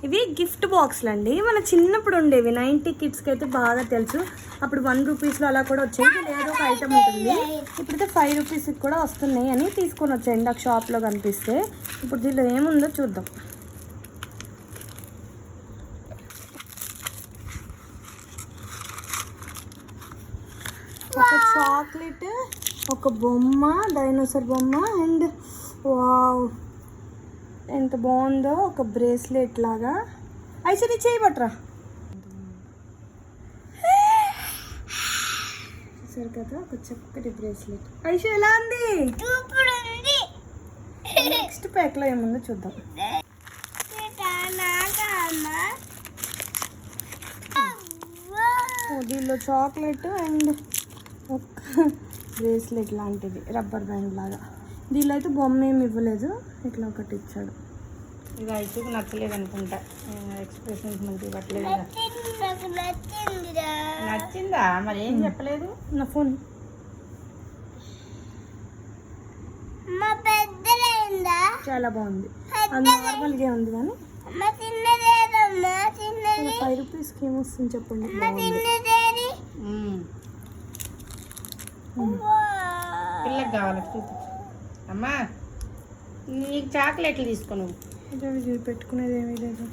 ఇవి గిఫ్ట్ బాక్స్లు అండి. మన చిన్నప్పుడు ఉండేవి 90 కిడ్స్కి అయితే బాగా తెలుసు. అప్పుడు 1 రూపీస్లో అలా కూడా వచ్చాయి. ఏదో ఒక ఐటమ్ ఉంటుంది. ఇప్పుడైతే 5 రూపీస్కి కూడా వస్తున్నాయి అని తీసుకొని వచ్చాయండి నాకు షాప్లో కనిపిస్తే. ఇప్పుడు దీనిలో ఏముందో చూద్దాం. ఒక చాక్లెట్, ఒక బొమ్మ, డైనోసార్ బొమ్మ అండ్ వావ్ ఎంత బాగుందో, ఒక బ్రేస్లెట్ లాగా. ఐశ్వర్య చేయబట్రా చూసారు కదా, ఒక చక్కటి బ్రేస్లెట్. ఐశ్వర్య ఎలా ఉంది? నెక్స్ట్ ప్యాక్లో ఏముందో చూద్దాం. దీనిలో చాక్లెట్ అండ్ ఒక బ్రేస్లెట్ లాంటిది, రబ్బర్ బ్యాండ్ లాగా. దీనిలో అయితే బొమ్మ ఏమి ఇవ్వలేదు, ఇట్లా ఒకటి ఇచ్చాడు. ఇది అయితే నచ్చలేదు అనుకుంటా, ఎక్స్ప్రెషన్స్ మంచిగా ఇవ్వట్లేదు. నచ్చిందా? మరి ఏం చెప్పలేదు. నా ఫోన్ చాలా బాగుంది. అది నార్మల్గా ఉంది కానీ 5 రూపీస్కి ఏమొస్తుంది చెప్పండి. పిల్లకి కావాలి అమ్మా. నీకు చాక్లెట్లు తీసుకుని పెట్టుకునేది ఏమీ లేదు.